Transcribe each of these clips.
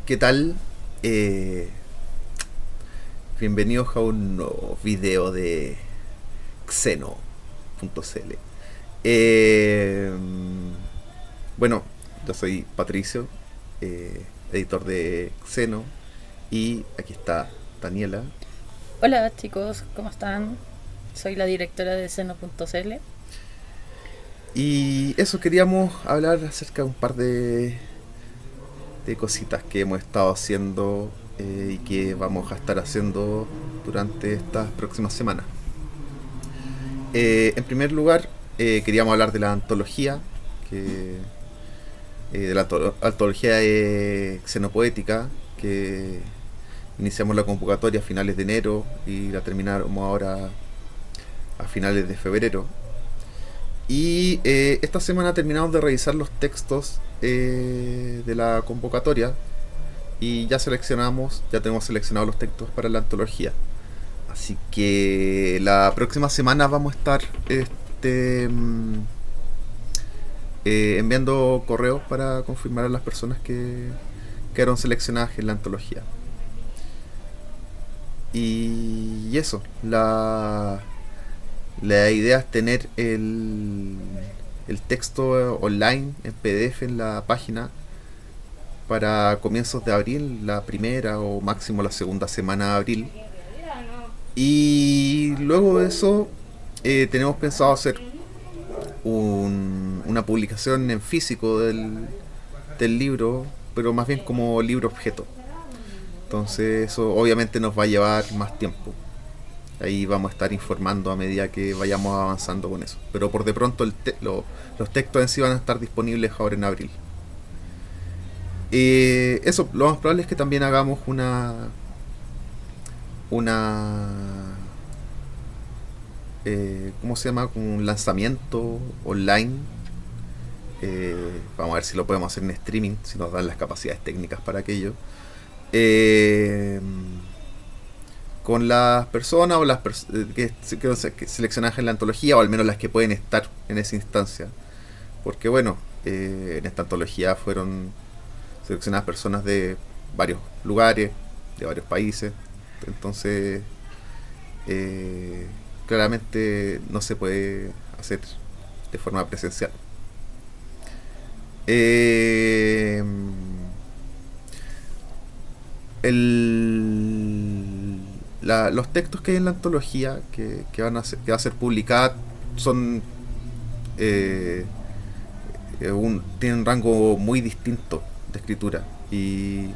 ¿Qué tal? Eh, Bienvenidos a un nuevo video de Xeno.cl. Eh, bueno, yo soy Patricio, editor de Xeno, y aquí está Daniela. Hola chicos, ¿cómo están? Soy la directora de seno.cl. Y eso, queríamos hablar acerca de un par de cositas que hemos estado haciendo y que vamos a estar haciendo durante estas próximas semanas. En primer lugar, queríamos hablar de la antología, que, de la antología xenopoética, que iniciamos la convocatoria a finales de enero y la terminamos ahora a finales de febrero. Y esta semana terminamos de revisar los textos de la convocatoria y ya tenemos seleccionados los textos para la antología. Así que la próxima semana vamos a estar enviando correos para confirmar a las personas que quedaron seleccionadas en la antología. Y eso, la idea es tener el texto online en PDF en la página para comienzos de abril, la primera o máximo la segunda semana de abril. Y luego de eso tenemos pensado hacer una publicación en físico del libro, pero más bien como libro objeto. Entonces eso obviamente nos va a llevar más tiempo. Ahí vamos a estar informando a medida que vayamos avanzando con eso. Pero por de pronto los textos en sí van a estar disponibles ahora en abril. Eso, lo más probable es que también hagamos una ¿cómo se llama? Un lanzamiento online. Vamos a ver si lo podemos hacer en streaming, si nos dan las capacidades técnicas para aquello. Eh, con las personas o que seleccionadas en la antología, o al menos las que pueden estar en esa instancia. Porque bueno, en esta antología fueron seleccionadas personas de varios lugares, de varios países. Entonces, eh, claramente no se puede hacer de forma presencial. Eh, los textos que hay en la antología que va a ser publicada son tienen un rango muy distinto de escritura y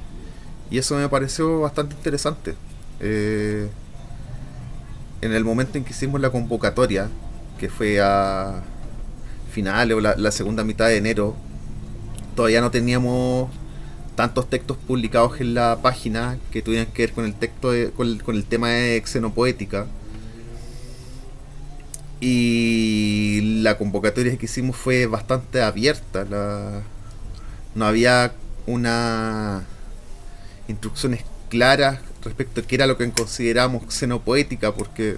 eso me pareció bastante interesante. Eh, en el momento en que hicimos la convocatoria, que fue a finales o la segunda mitad de enero, todavía no teníamos tantos textos publicados en la página que tuvieran que ver con el texto con el tema de xenopoética. Y la convocatoria que hicimos fue bastante abierta. No había una instrucciones claras respecto a qué era lo que consideramos xenopoética, porque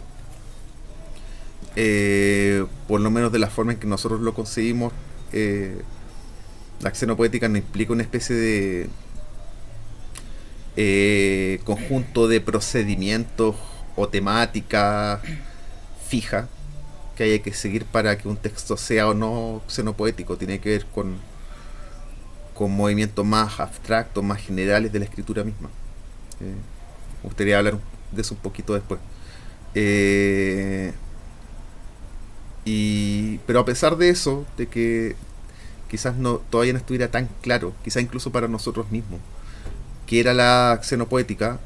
por lo menos de la forma en que nosotros lo conseguimos, la xenopoética no implica una especie de conjunto de procedimientos o temática fija que haya que seguir para que un texto sea o no xenopoético. Tiene que ver con movimientos más abstractos, más generales de la escritura misma. Me gustaría hablar de eso un poquito después. Eh, pero a pesar de eso, de que quizás todavía no estuviera tan claro, quizás incluso para nosotros mismos, que era la xenopoética,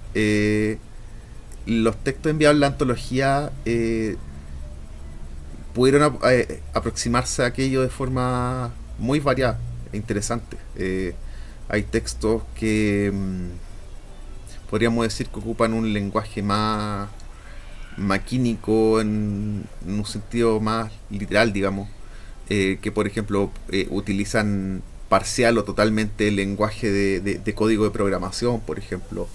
los textos enviados en la antología pudieron aproximarse a aquello de forma muy variada e interesante. Hay textos que podríamos decir que ocupan un lenguaje más maquínico en un sentido más literal, digamos, que por ejemplo utilizan parcial o totalmente el lenguaje de código de programación, por ejemplo,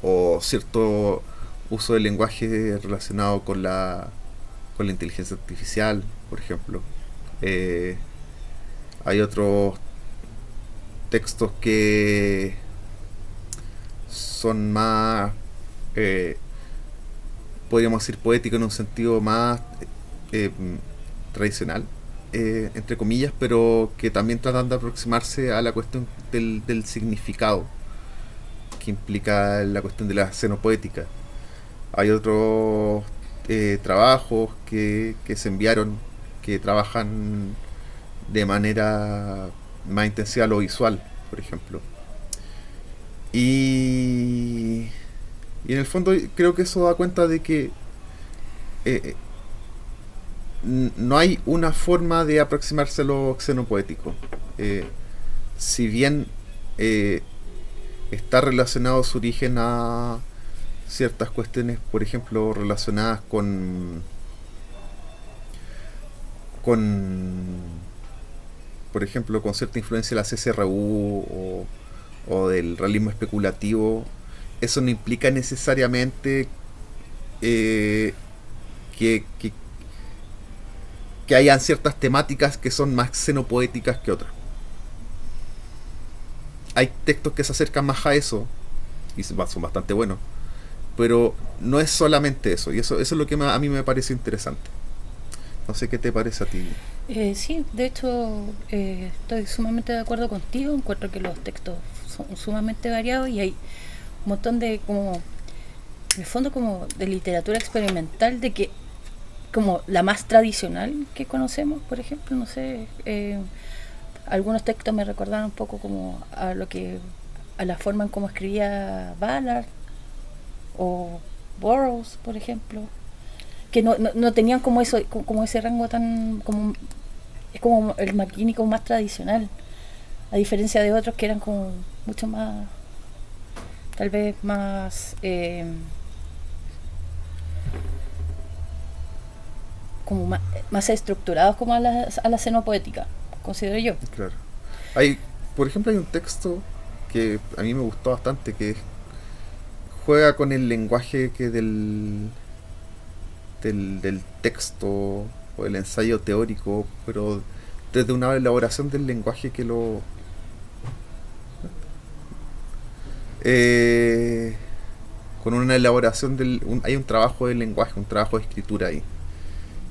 o cierto uso del lenguaje relacionado con la inteligencia artificial, por ejemplo. Eh, Hay otros textos que son más, eh, podríamos decir, poéticos en un sentido más eh, tradicional, entre comillas, pero que también tratan de aproximarse a la cuestión del significado que implica la cuestión de la xenopoética. Hay otros trabajos que se enviaron que trabajan de manera más intensiva lo visual, por ejemplo. Y, y en el fondo creo que eso da cuenta de que eh, no hay una forma de aproximarse a lo xenopoético. Eh, si bien eh, está relacionado su origen a ciertas cuestiones, por ejemplo, relacionadas con por ejemplo, con cierta influencia de la CCRU o del realismo especulativo, eso no implica necesariamente eh, que, que, que hayan ciertas temáticas que son más xenopoéticas que otras. Hay textos que se acercan más a eso y son bastante buenos, pero no es solamente eso, y eso es lo que a mí me parece interesante. No sé qué te parece a ti. Sí, de hecho estoy sumamente de acuerdo contigo. Encuentro que los textos son sumamente variados y hay un montón de como, en el fondo como de literatura experimental, de que como la más tradicional que conocemos, por ejemplo, no sé, algunos textos me recordaron un poco como a la forma en cómo escribía Ballard o Burroughs, por ejemplo, que no tenían como eso, como ese rango tan como es como el maquínico más tradicional, a diferencia de otros que eran como mucho más, tal vez más como más estructurados como a la xenopoética, considero yo. Claro. Hay, por ejemplo, hay un texto que a mí me gustó bastante, que juega con el lenguaje que del texto o el ensayo teórico, pero desde una elaboración del lenguaje que lo... eh, con una elaboración hay un trabajo del lenguaje, un trabajo de escritura ahí,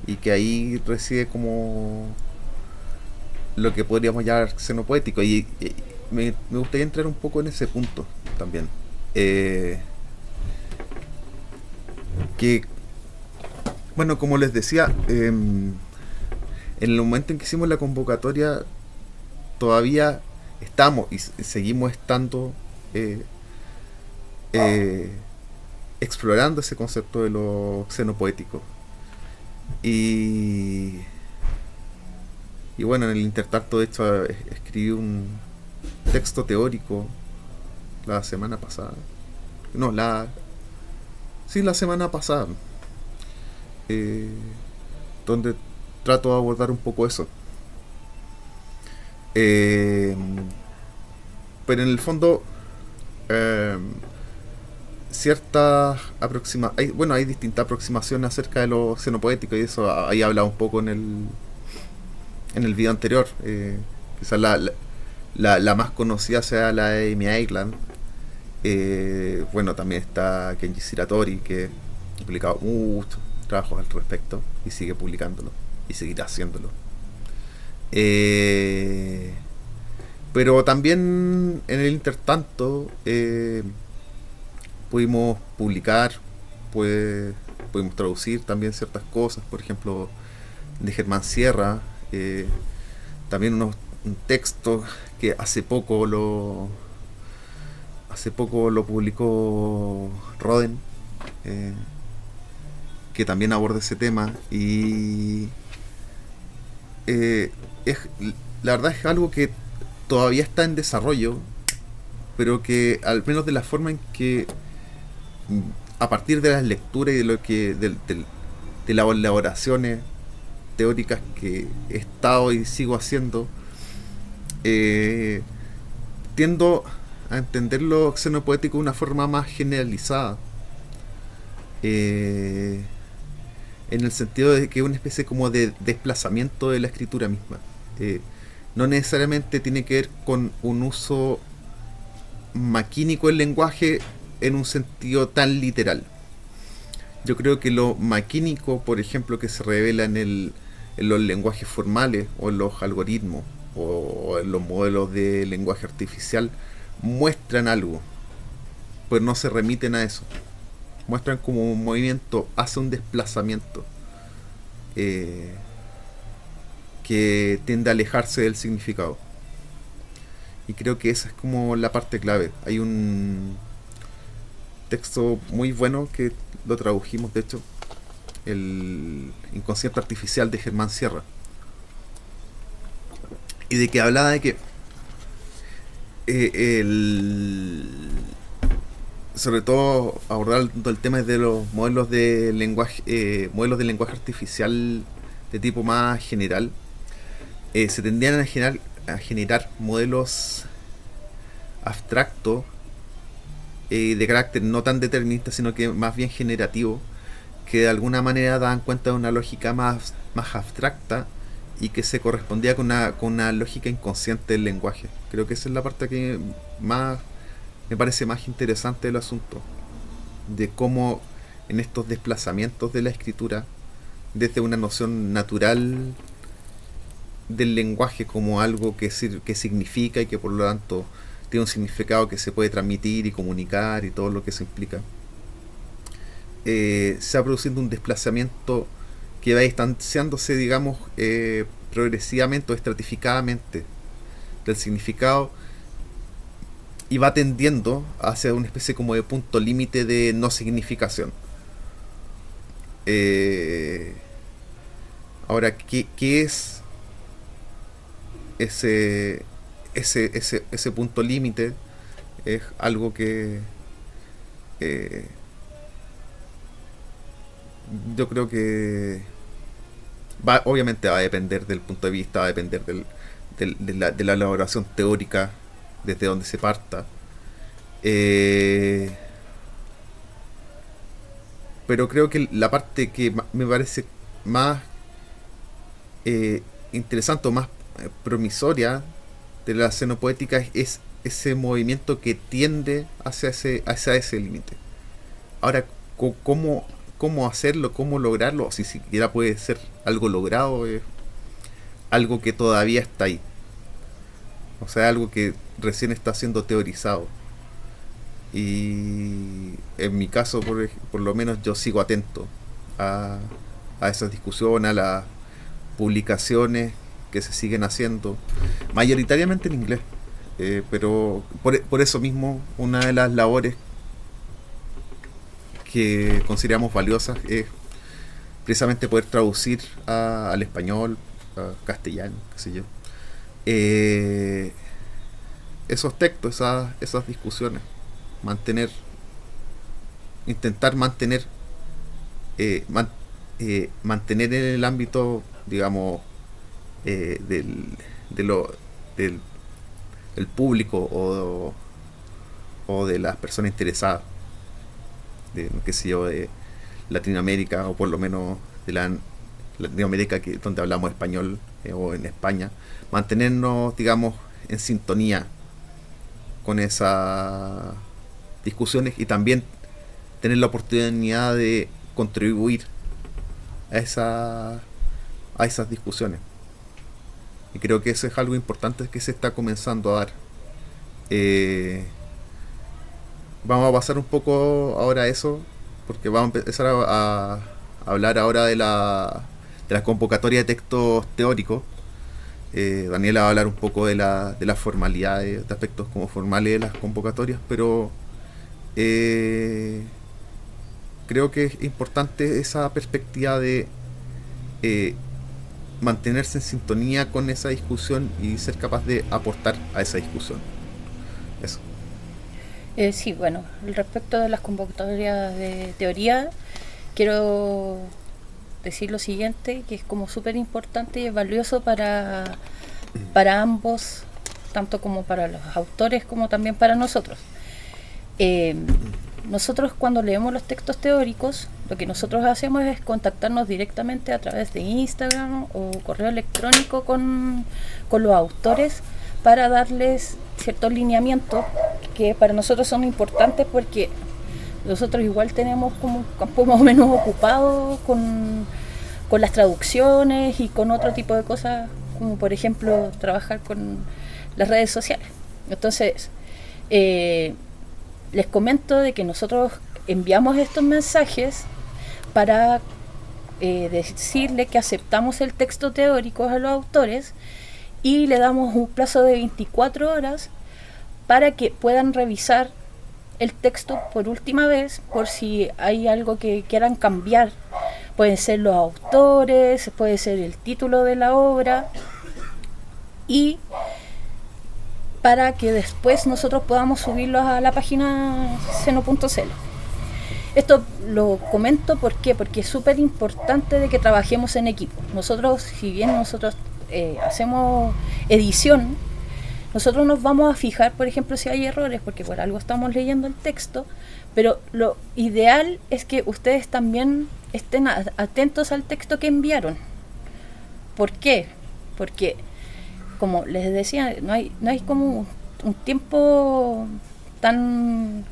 y que ahí reside como lo que podríamos llamar xenopoético, y me gustaría entrar un poco en ese punto también. Que, bueno, como les decía, en el momento en que hicimos la convocatoria, todavía estamos y seguimos estando eh, eh, explorando ese concepto de lo xenopoético. Y, y bueno, en el intertanto, de hecho, escribí un texto teórico la semana pasada. No, sí, la semana pasada. eh, donde trato de abordar un poco eso. Eh, pero en el fondo, eh, hay distintas aproximaciones acerca de lo xenopoético, y eso ahí hablaba un poco en el video anterior. Quizás la más conocida sea la de Amy Island. Bueno, también está Kenji Shiratori, que ha publicado muchos trabajos al respecto y sigue publicándolo y seguirá haciéndolo. Pero también en el intertanto pudimos publicar, pues, pudimos traducir también ciertas cosas, por ejemplo, de Germán Sierra, también un texto que hace poco lo publicó Roden, que también aborda ese tema, y es, la verdad es algo que todavía está en desarrollo, pero que al menos de la forma en que a partir de las lecturas y de lo que de las elaboraciones teóricas que he estado y sigo haciendo, eh, tiendo a entender lo xenopoético de una forma más generalizada, en el sentido de que es una especie como de desplazamiento de la escritura misma. No necesariamente tiene que ver con un uso maquínico del lenguaje en un sentido tan literal. Yo creo que lo maquínico, por ejemplo, que se revela en los lenguajes formales o en los algoritmos o en los modelos de lenguaje artificial, muestran algo, pues no se remiten a eso. Muestran como un movimiento hace un desplazamiento que tiende a alejarse del significado. Y creo que esa es como la parte clave. Hay un texto muy bueno que lo tradujimos, de hecho, el inconsciente artificial de Germán Sierra, y de que hablaba de que sobre todo abordando el tema de los modelos de lenguaje artificial de tipo más general, se tendían a generar modelos abstractos, de carácter no tan determinista, sino que más bien generativo, que de alguna manera daban cuenta de una lógica más abstracta y que se correspondía con una lógica inconsciente del lenguaje. Creo que esa es la parte que más me parece más interesante del asunto, de cómo en estos desplazamientos de la escritura, desde una noción natural del lenguaje como algo que significa y que por lo tanto tiene un significado que se puede transmitir y comunicar y todo lo que eso implica, se va produciendo un desplazamiento que va distanciándose, digamos, progresivamente o estratificadamente del significado, y va tendiendo hacia una especie como de punto límite de no significación. Ahora, ¿qué es ese punto límite? Es algo que yo creo que obviamente va a depender del punto de vista, va a depender de la elaboración teórica, desde donde se parta. Pero creo que la parte que me parece más interesante o más promisoria de la xenopoética es ese movimiento que tiende hacia ese límite. Ahora, ¿cómo hacerlo? ¿Cómo lograrlo? Si siquiera puede ser algo logrado, algo que todavía está ahí. O sea, algo que recién está siendo teorizado. Y en mi caso, por lo menos, yo sigo atento a esas discusiones, a las publicaciones que se siguen haciendo, mayoritariamente en inglés. Pero por eso mismo, una de las labores que consideramos valiosas es precisamente poder traducir al español, a castellano, qué sé yo, esos textos, esas discusiones, intentar mantener en el ámbito, digamos, del público o de las personas interesadas, qué sé yo, de Latinoamérica, o por lo menos de Latinoamérica, donde hablamos español, o en España, mantenernos, digamos, en sintonía con esas discusiones y también tener la oportunidad de contribuir a esas discusiones. Y creo que eso es algo importante que se está comenzando a dar. Vamos a pasar un poco ahora a eso, porque vamos a empezar a hablar ahora de la convocatoria de textos teóricos. Daniela va a hablar un poco de la formalidad, de aspectos como formales de las convocatorias, pero creo que es importante esa perspectiva de mantenerse en sintonía con esa discusión y ser capaz de aportar a esa discusión. Eso. Sí, bueno, respecto de las convocatorias de teoría, quiero decir lo siguiente, que es como súper importante y es valioso para ambos, tanto como para los autores como también para nosotros. Nosotros, cuando leemos los textos teóricos, lo que nosotros hacemos es contactarnos directamente a través de Instagram o correo electrónico con los autores para darles ciertos lineamientos que para nosotros son importantes, porque nosotros igual tenemos como un campo más o menos ocupado con las traducciones y con otro tipo de cosas, como por ejemplo trabajar con las redes sociales. Entonces, les comento de que nosotros enviamos estos mensajes para decirle que aceptamos el texto teórico a los autores y le damos un plazo de 24 horas para que puedan revisar el texto por última vez, por si hay algo que quieran cambiar. Pueden ser los autores, puede ser el título de la obra, y para que después nosotros podamos subirlos a la página seno.cl. Esto lo comento ¿por qué? Porque es súper importante de que trabajemos en equipo. Nosotros, si bien nosotros hacemos edición, nosotros nos vamos a fijar, por ejemplo, si hay errores, porque por algo estamos leyendo el texto, pero lo ideal es que ustedes también estén atentos al texto que enviaron. ¿Por qué? Porque, como les decía, no hay como un tiempo tan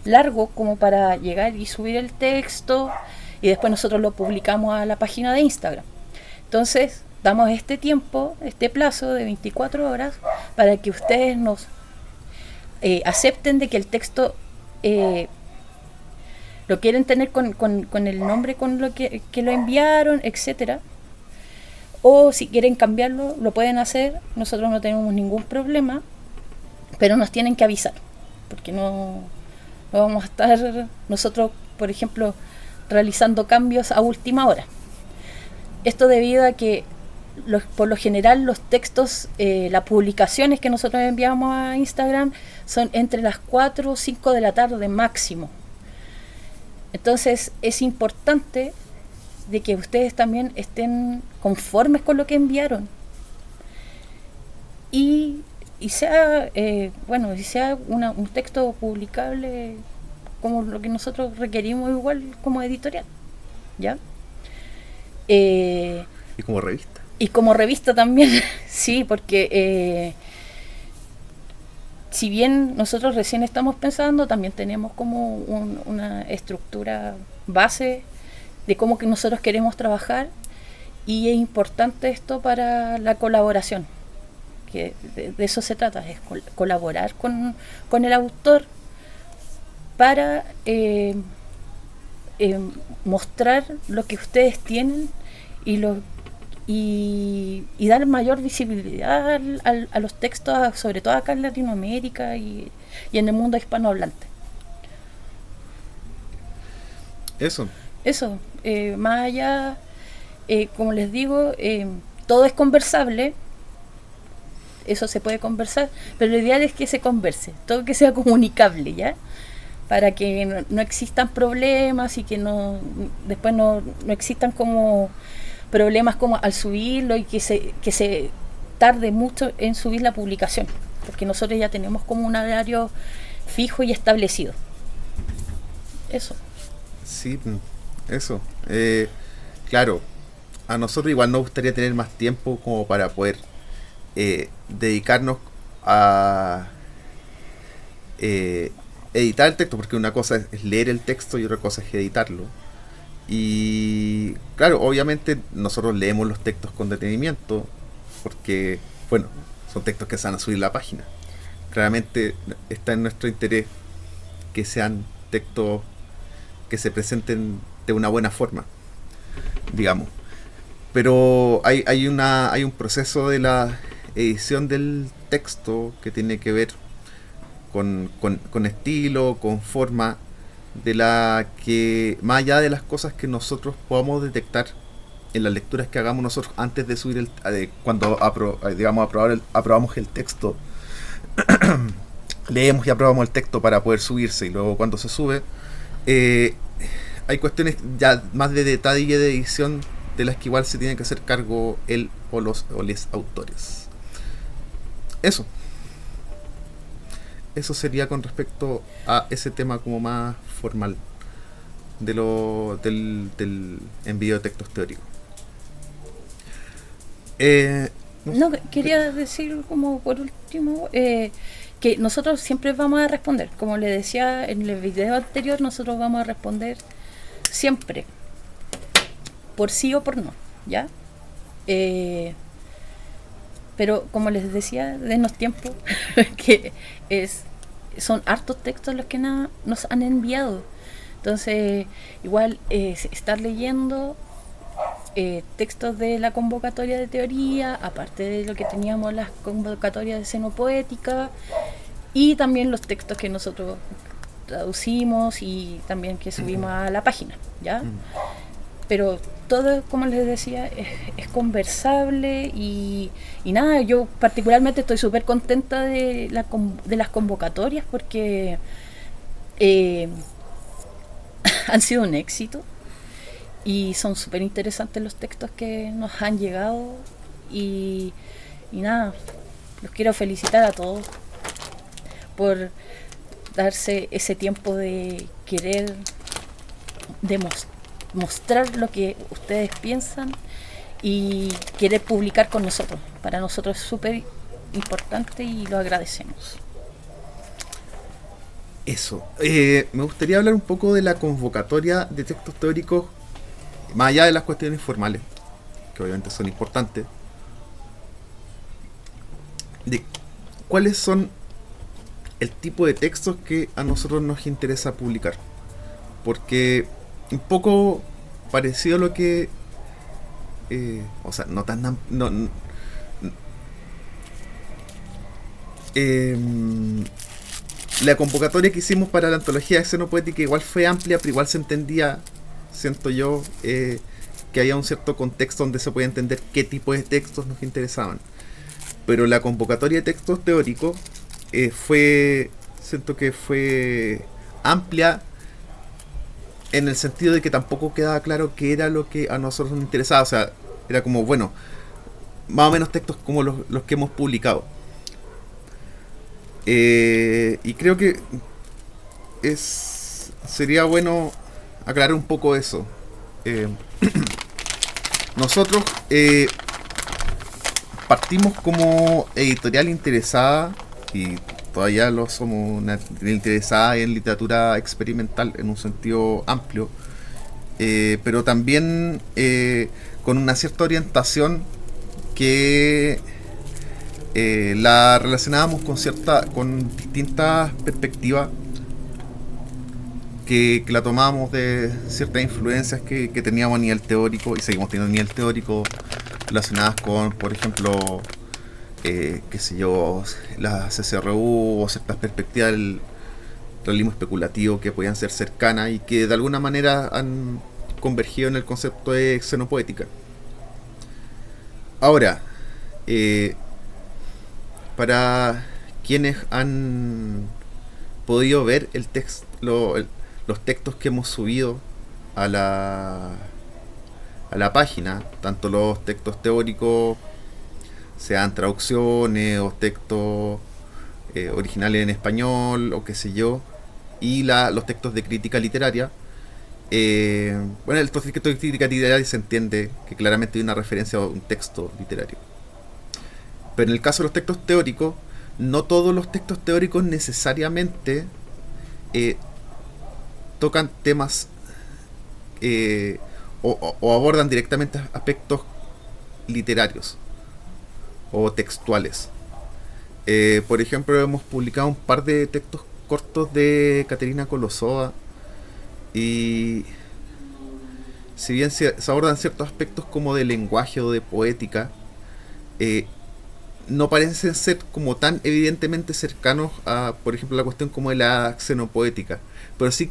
largo como para llegar y subir el texto y después nosotros lo publicamos a la página de Instagram. Entonces, damos este tiempo, este plazo de 24 horas para que ustedes nos acepten de que el texto lo quieren tener con el nombre con lo que lo enviaron, etcétera. O si quieren cambiarlo, lo pueden hacer. Nosotros no tenemos ningún problema, pero nos tienen que avisar, porque no vamos a estar nosotros, por ejemplo, realizando cambios a última hora. Esto debido a que por lo general los textos, las publicaciones que nosotros enviamos a Instagram son entre las 4 o 5 de la tarde máximo. Entonces es importante de que ustedes también estén conformes con lo que enviaron y sea sea un texto publicable como lo que nosotros requerimos, igual como editorial, ¿ya? Y como revista. Y como revista también, sí, porque si bien nosotros recién estamos pensando, también tenemos como una estructura base de cómo que nosotros queremos trabajar, y es importante esto para la colaboración, que de eso se trata, es colaborar con el autor para mostrar lo que ustedes tienen y dar mayor visibilidad a los textos, sobre todo acá en Latinoamérica y en el mundo hispanohablante. Eso, más allá, como les digo, todo es conversable, eso se puede conversar, pero lo ideal es que se converse, todo que sea comunicable, ¿ya? Para que no existan problemas y que después no existan como problemas como al subirlo y que se tarde mucho en subir la publicación, porque nosotros ya tenemos como un horario fijo y establecido. Eso. Sí, eso. Claro, a nosotros igual nos gustaría tener más tiempo como para poder dedicarnos a editar el texto, porque una cosa es leer el texto y otra cosa es editarlo. Y claro, obviamente nosotros leemos los textos con detenimiento, porque, bueno, son textos que se van a subir a la página. Claramente está en nuestro interés que sean textos que se presenten de una buena forma, digamos. Pero hay un proceso de la edición del texto que tiene que ver con estilo, con forma, de la que, más allá de las cosas que nosotros podamos detectar en las lecturas que hagamos nosotros antes de subir cuando aprobamos el texto, leemos y aprobamos el texto para poder subirse, y luego cuando se sube, hay cuestiones ya más de detalle y de edición de las que igual se tiene que hacer cargo él o los autores. Eso sería con respecto a ese tema como más formal del envío de textos teóricos. Quería decir como por último, que nosotros siempre vamos a responder. Como le decía en el video anterior, nosotros vamos a responder siempre, por sí o por no, ¿ya? Pero como les decía, denos tiempo, que son hartos textos los que nos han enviado. Entonces, igual estar leyendo textos de la convocatoria de teoría, aparte de lo que teníamos las convocatorias de xenopoética, y también los textos que nosotros traducimos y también que subimos a la página, ¿ya? Pero todo, como les decía, es conversable y nada, yo particularmente estoy súper contenta de las convocatorias porque han sido un éxito y son súper interesantes los textos que nos han llegado y nada, los quiero felicitar a todos por darse ese tiempo de querer mostrar lo que ustedes piensan y querer publicar con nosotros. Para nosotros es súper importante y lo agradecemos. Eso. Me gustaría hablar un poco de la convocatoria de textos teóricos, más allá de las cuestiones formales, que obviamente son importantes, de cuáles son el tipo de textos que a nosotros nos interesa publicar. Porque un poco parecido a lo que o sea, no tan la convocatoria que hicimos para la antología de xenopoética igual fue amplia, pero igual se entendía, siento yo, que había un cierto contexto donde se podía entender qué tipo de textos nos interesaban. Pero la convocatoria de textos teóricos siento que fue amplia en el sentido de que tampoco quedaba claro qué era lo que a nosotros nos interesaba. O sea, era como, bueno, más o menos textos como los que hemos publicado. Y creo que sería bueno aclarar un poco eso. Nosotros partimos como editorial interesada, y todavía lo somos, una interesada en literatura experimental en un sentido amplio, pero también con una cierta orientación que la relacionábamos con distintas perspectivas, que la tomábamos de ciertas influencias que teníamos a nivel teórico y seguimos teniendo a nivel teórico, relacionadas con, por ejemplo, qué sé yo, la CCRU o ciertas perspectivas del realismo especulativo que podían ser cercanas y que de alguna manera han convergido en el concepto de xenopoética. Ahora, para quienes han podido ver los textos que hemos subido a la página, tanto los textos teóricos, sean traducciones o textos originales en español o qué sé yo, y los textos de crítica literaria. Bueno, el texto de crítica literaria se entiende que claramente hay una referencia a un texto literario. Pero en el caso de los textos teóricos, no todos los textos teóricos necesariamente tocan temas o abordan directamente aspectos literarios o textuales. Por ejemplo, hemos publicado un par de textos cortos de Caterina Kolosova, y si bien se abordan ciertos aspectos como de lenguaje o de poética, no parecen ser como tan evidentemente cercanos a, por ejemplo, la cuestión como de la xenopoética, pero sí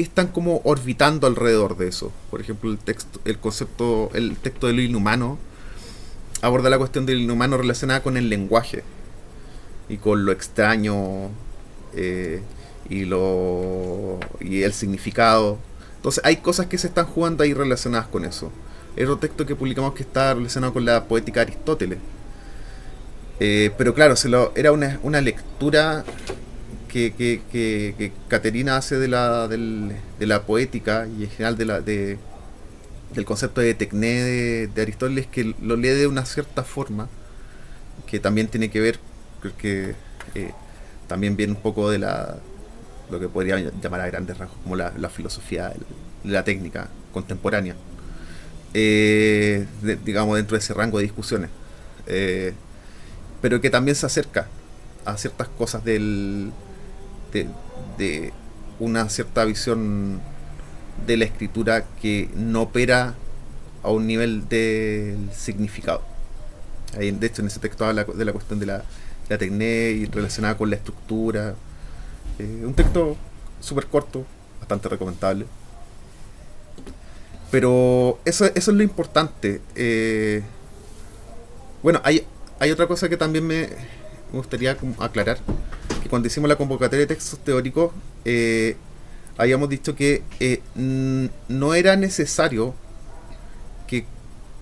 están como orbitando alrededor de eso. Por ejemplo, el texto de lo inhumano aborda la cuestión del inhumano relacionada con el lenguaje y con lo extraño, y el significado. Entonces hay cosas que se están jugando ahí relacionadas con eso. Hay otro texto que publicamos que está relacionado con la poética de Aristóteles. Pero claro, era una lectura que Caterina hace de la poética y en general del concepto de tecné de Aristóteles, que lo lee de una cierta forma que también tiene que ver, creo que también viene un poco de lo que podría llamar a grandes rasgos como la filosofía de la técnica contemporánea, digamos, dentro de ese rango de discusiones, eh, pero que también se acerca a ciertas cosas de, de una cierta visión de la escritura que no opera a un nivel del significado. Ahí, de hecho, en ese texto habla de la cuestión de la técnica y relacionada con la estructura. Un texto súper corto, bastante recomendable. Pero eso es lo importante. Bueno, hay otra cosa que también me gustaría aclarar. Que cuando hicimos la convocatoria de textos teóricos, habíamos dicho que no era necesario que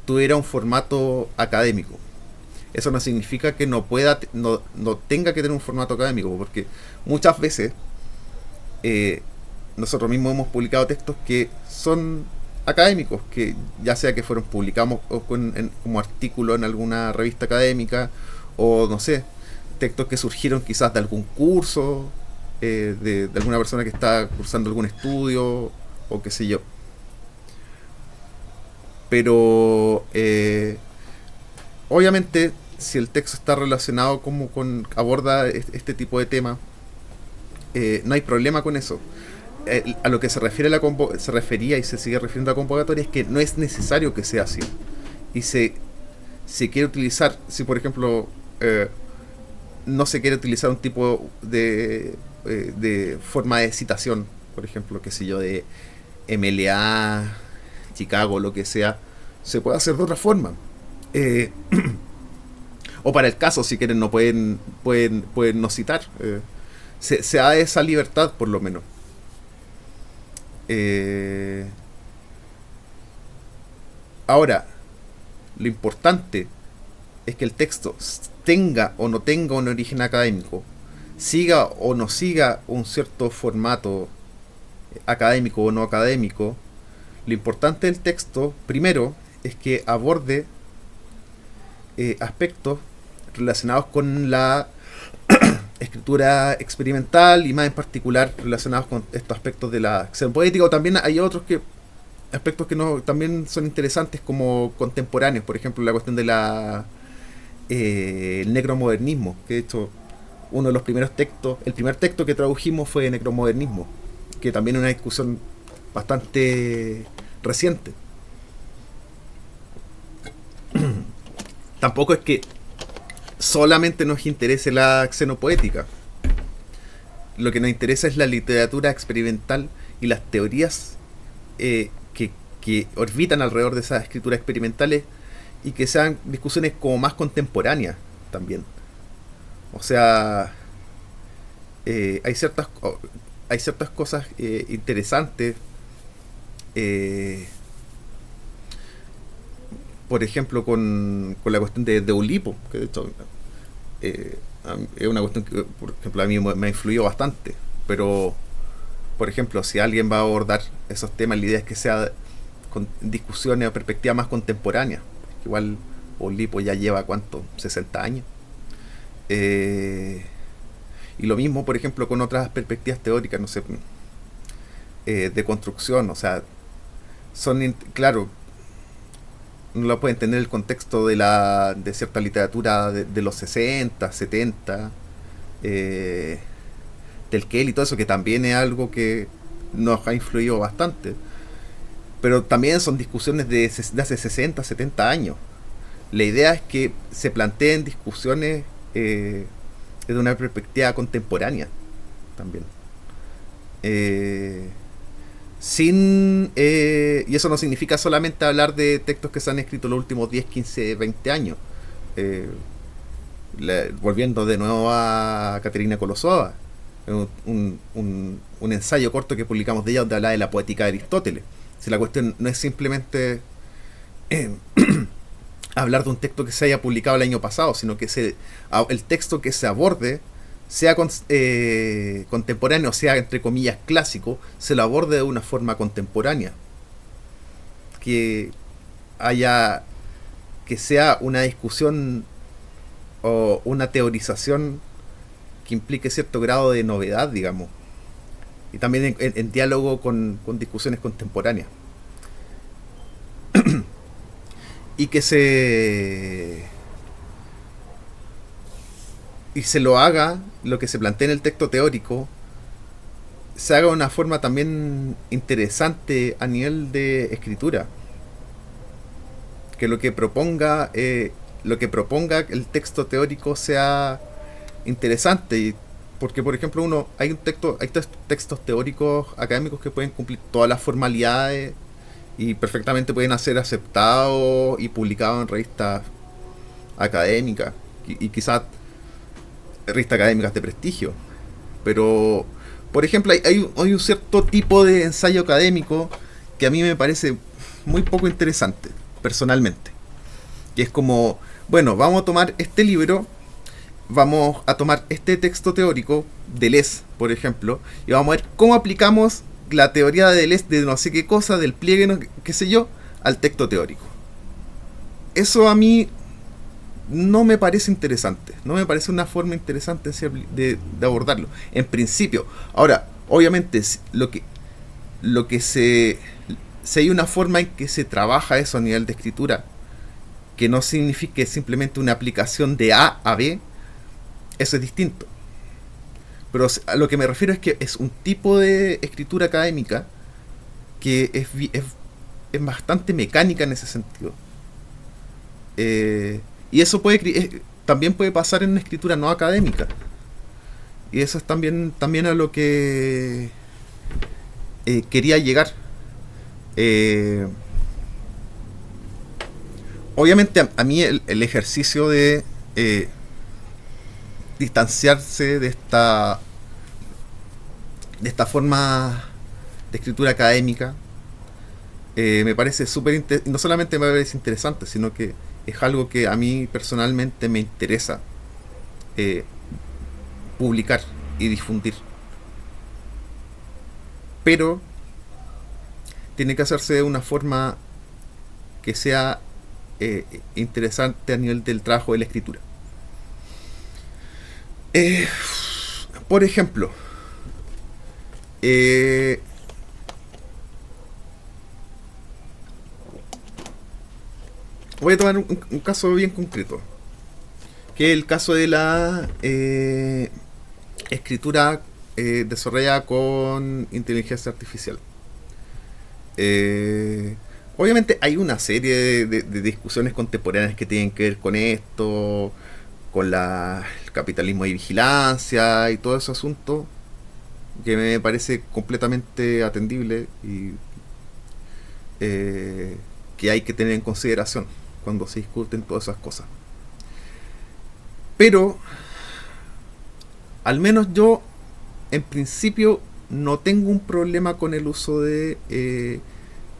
tuviera un formato académico. Eso no significa que no tenga que tener un formato académico, porque muchas veces nosotros mismos hemos publicado textos que son académicos, que ya sea que fueron publicados como artículo en alguna revista académica, o no sé, textos que surgieron quizás de algún curso, de alguna persona que está cursando algún estudio, o qué sé yo. Pero obviamente, si el texto está relacionado aborda este tipo de temas, no hay problema con eso. A lo que se refiere se refería y se sigue refiriendo a la convocatoria es que no es necesario que sea así. Y se quiere utilizar, si por ejemplo no se quiere utilizar un tipo de forma de citación, por ejemplo, qué sé yo, de MLA, Chicago, lo que sea, se puede hacer de otra forma. O para el caso, si quieren, no pueden no citar. Se da esa libertad, por lo menos. Ahora, lo importante es que el texto tenga o no tenga un origen académico, siga o no siga un cierto formato académico o no académico. Lo importante del texto, primero, es que aborde aspectos relacionados con la escritura experimental y más en particular relacionados con estos aspectos de la acción poética, o también hay otros aspectos que también son interesantes como contemporáneos, por ejemplo la cuestión de el necromodernismo, que de hecho uno de los primeros textos, el primer texto que tradujimos fue de necromodernismo, que también es una discusión bastante reciente. Tampoco es que solamente nos interese la xenopoética. Lo que nos interesa es la literatura experimental y las teorías que orbitan alrededor de esas escrituras experimentales, y que sean discusiones como más contemporáneas también. O sea, hay ciertas cosas interesantes. Por ejemplo, con la cuestión de Eulipo, que de hecho es una cuestión que, por ejemplo, a mí me ha influido bastante. Pero, por ejemplo, si alguien va a abordar esos temas, la idea es que sea con discusiones o perspectivas más contemporáneas. Igual Eulipo ya lleva, ¿cuánto? 60 años. Y lo mismo, por ejemplo, con otras perspectivas teóricas, no sé, de construcción. O sea, claro, no lo puede entender el contexto de cierta literatura de los 60, 70, del Kelly y todo eso, que también es algo que nos ha influido bastante. Pero también son discusiones de hace 60, 70 años. La idea es que se planteen discusiones desde una perspectiva contemporánea también. Y eso no significa solamente hablar de textos que se han escrito los últimos 10, 15, 20 años. Volviendo de nuevo a Caterina Kolosova, un ensayo corto que publicamos de ella donde habla de la poética de Aristóteles. Si la cuestión no es simplemente hablar de un texto que se haya publicado el año pasado, sino que el texto que se aborde sea contemporáneo, sea entre comillas clásico, se lo aborde de una forma contemporánea, que sea una discusión o una teorización que implique cierto grado de novedad, digamos, y también en diálogo con discusiones contemporáneas. Y que se lo haga, lo que se plantea en el texto teórico, se haga de una forma también interesante a nivel de escritura. Que lo que proponga el texto teórico sea interesante. Porque, por ejemplo, hay textos teóricos académicos que pueden cumplir todas las formalidades y perfectamente pueden ser aceptados y publicados en revistas académicas y quizás revistas académicas de prestigio. Pero, por ejemplo, hay un cierto tipo de ensayo académico que a mí me parece muy poco interesante, personalmente. Que es como, bueno, vamos a tomar este libro, vamos a tomar este texto teórico, Deleuze, por ejemplo, y vamos a ver cómo aplicamos la teoría de Deleuze de no sé qué cosa, del pliegue, no, qué sé yo, al texto teórico. Eso a mí no me parece interesante, no me parece una forma interesante de abordarlo, en principio. Ahora, obviamente, si hay una forma en que se trabaja eso a nivel de escritura, que no signifique simplemente una aplicación de A a B, eso es distinto. Pero a lo que me refiero es que es un tipo de escritura académica que es bastante mecánica en ese sentido. Y eso también puede pasar en una escritura no académica. Y eso es también a lo que quería llegar. Obviamente a mí el ejercicio de distanciarse de esta forma de escritura académica me parece súper no solamente me parece interesante, sino que es algo que a mí personalmente me interesa publicar y difundir, pero tiene que hacerse de una forma que sea interesante a nivel del trabajo de la escritura. Por ejemplo, voy a tomar un caso bien concreto, que es el caso de la escritura desarrollada con inteligencia artificial. Obviamente hay una serie de discusiones contemporáneas que tienen que ver con esto, con el capitalismo y vigilancia y todo ese asunto, que me parece completamente atendible y que hay que tener en consideración cuando se discuten todas esas cosas. Pero al menos yo en principio no tengo un problema con el uso de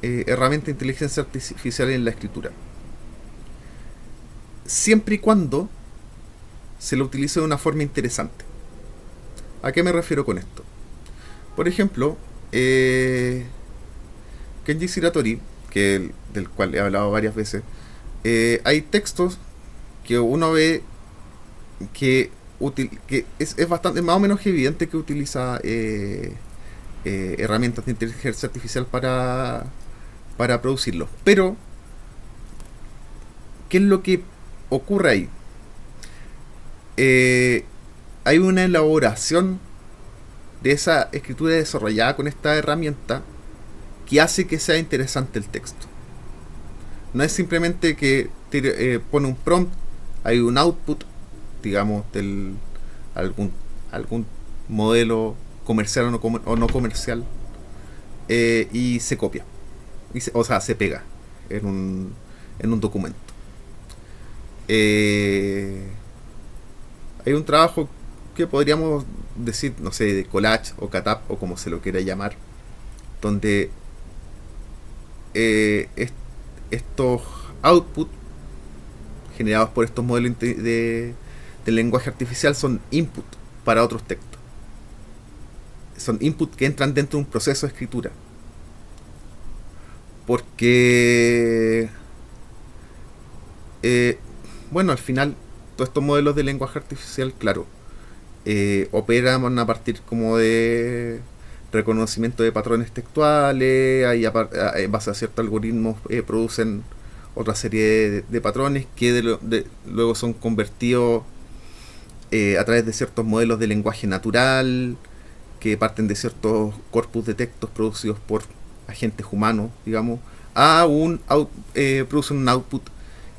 herramientas de inteligencia artificial en la escritura, siempre y cuando se lo utilice de una forma interesante. ¿A qué me refiero con esto? Por ejemplo, Kenji Shiratori, del cual he hablado varias veces, hay textos que uno ve que es bastante más o menos evidente que utiliza herramientas de inteligencia artificial para producirlos. Pero, ¿qué es lo que ocurre ahí? Hay una elaboración de esa escritura desarrollada con esta herramienta que hace que sea interesante el texto. No es simplemente que pone un prompt, hay un output, digamos, del algún modelo comercial o no comercial, y se copia, o sea, se pega en un documento. Hay un trabajo que podríamos decir, no sé, de collage o catap o como se lo quiera llamar, donde estos outputs generados por estos modelos de lenguaje artificial son input para otros textos. Son input que entran dentro de un proceso de escritura. Porque bueno, al final todos estos modelos de lenguaje artificial, claro, operan a partir como de reconocimiento de patrones textuales, en base a ciertos algoritmos producen otra serie de patrones que luego son convertidos a través de ciertos modelos de lenguaje natural que parten de ciertos corpus de textos producidos por agentes humanos, digamos, producen un output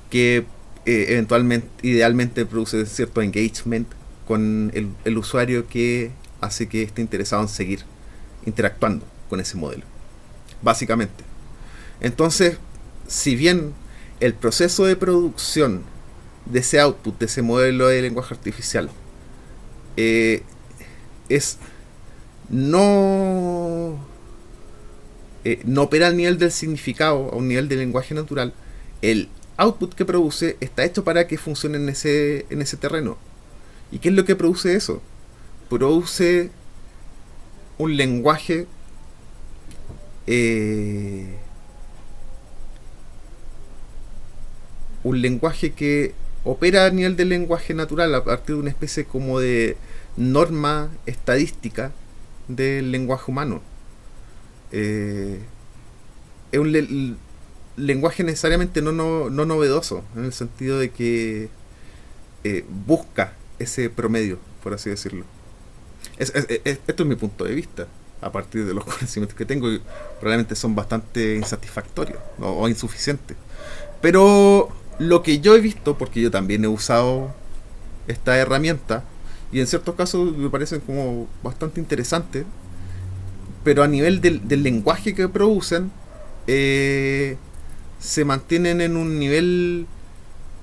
que eventualmente, idealmente, produce cierto engagement con el usuario que hace que esté interesado en seguir interactuando con ese modelo, básicamente. Entonces, si bien el proceso de producción de ese output, de ese modelo de lenguaje artificial, es no opera al nivel del significado, a un nivel del lenguaje natural, el output que produce está hecho para que funcione en ese terreno. ¿Y qué es lo que produce eso? Produce un lenguaje que opera a nivel del lenguaje natural a partir de una especie como de norma estadística del lenguaje humano. Es un lenguaje necesariamente no novedoso, en el sentido de que busca ese promedio, por así decirlo. Esto es mi punto de vista, a partir de los conocimientos que tengo, y probablemente son bastante insatisfactorios o insuficientes. Pero lo que yo he visto, porque yo también he usado esta herramienta, y en ciertos casos me parecen como bastante interesantes, pero a nivel del lenguaje que producen, se mantienen en un nivel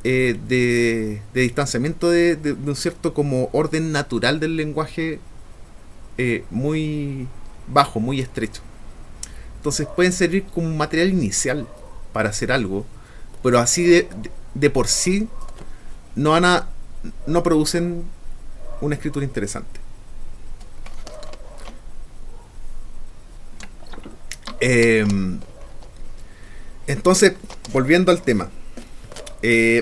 de distanciamiento de un cierto como orden natural del lenguaje muy bajo, muy estrecho. Entonces pueden servir como un material inicial para hacer algo, pero así de por sí no producen una escritura interesante. Entonces, volviendo al tema,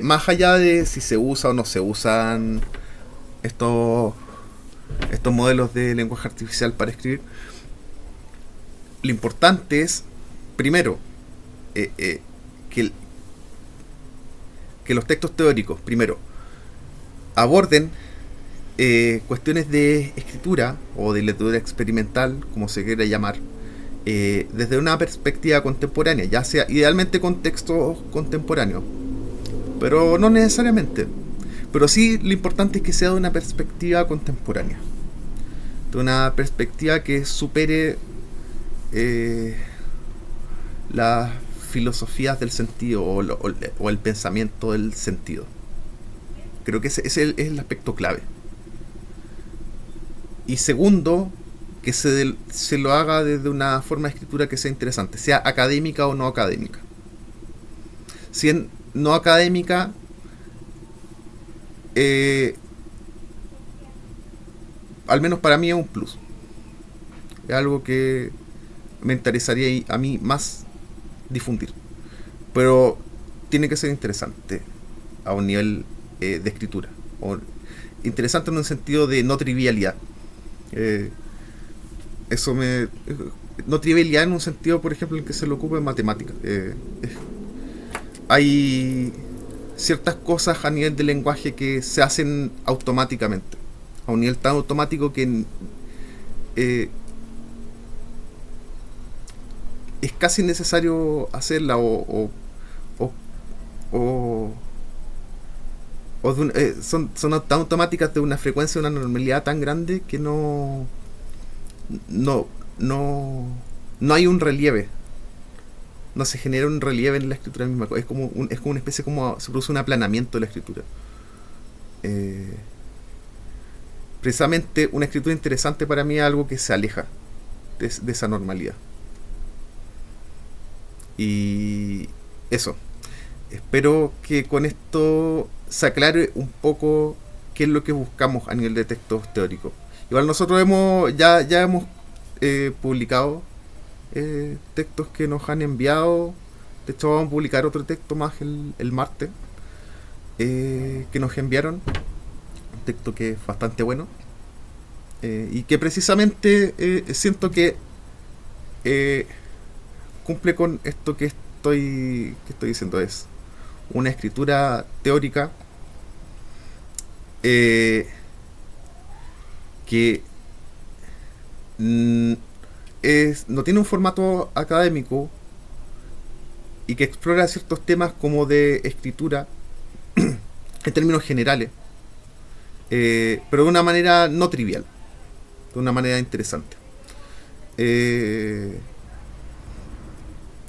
más allá de si se usa o no se usan estos modelos de lenguaje artificial para escribir, lo importante es, primero, que los textos teóricos, primero, aborden cuestiones de escritura o de lectura experimental, como se quiera llamar, desde una perspectiva contemporánea, ya sea idealmente con textos contemporáneos, pero no necesariamente. Pero sí, lo importante es que sea de una perspectiva contemporánea, de una perspectiva que supere las filosofías del sentido o el pensamiento del sentido. Creo que ese es el aspecto clave. Y segundo, que se lo haga desde una forma de escritura que sea interesante, sea académica o no académica. Si en no académica, al menos para mí es un plus. Es algo que me interesaría a mí más difundir. Pero tiene que ser interesante a un nivel de escritura. O interesante en un sentido de no trivialidad. No trivialidad en un sentido, por ejemplo, en que se lo ocupa en matemáticas. Hay ciertas cosas a nivel de lenguaje que se hacen automáticamente, a un nivel tan automático que es casi necesario hacerla son tan automáticas, de una frecuencia, una normalidad tan grande que no hay un relieve, no se genera un relieve en la escritura misma. Es como una especie, como se produce un aplanamiento de la escritura. Precisamente una escritura interesante para mí es algo que se aleja de esa normalidad. Y eso, espero que con esto se aclare un poco qué es lo que buscamos a nivel de textos teóricos. Igual nosotros ya hemos publicado textos que nos han enviado. De hecho, vamos a publicar otro texto más el martes, que nos enviaron, un texto que es bastante bueno. y que precisamente siento que cumple con esto que estoy diciendo. Es una escritura teórica que no tiene un formato académico y que explora ciertos temas como de escritura en términos generales, pero de una manera no trivial, de una manera interesante.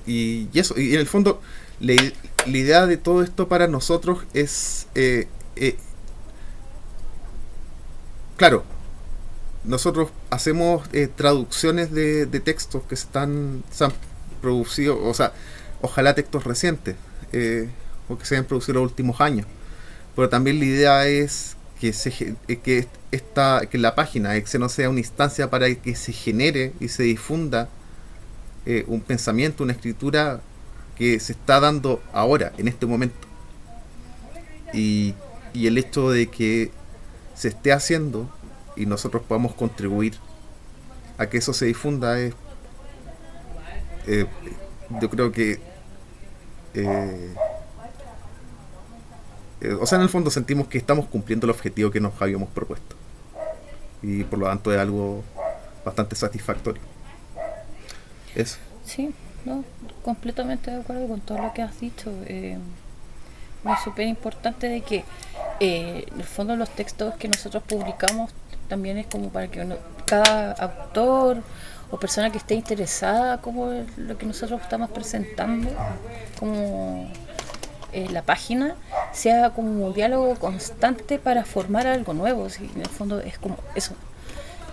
Y eso, y en el fondo la idea de todo esto para nosotros es, claro, nosotros hacemos traducciones de textos que se han producido, o sea, ojalá textos recientes, o que se hayan producido en los últimos años, pero también la idea es que la página no sea una instancia para que se genere y se difunda un pensamiento, una escritura que se está dando ahora, en este momento. Y el hecho de que se esté haciendo y nosotros podamos contribuir a que eso se difunda es, yo creo que o sea, en el fondo sentimos que estamos cumpliendo el objetivo que nos habíamos propuesto, y por lo tanto es algo bastante satisfactorio. Eso. Sí, no, completamente de acuerdo con todo lo que has dicho. Es súper importante de que en el fondo los textos que nosotros publicamos también es como para que cada autor o persona que esté interesada como lo que nosotros estamos presentando, como la página, sea como un diálogo constante para formar algo nuevo. ¿Sí? En el fondo es como eso,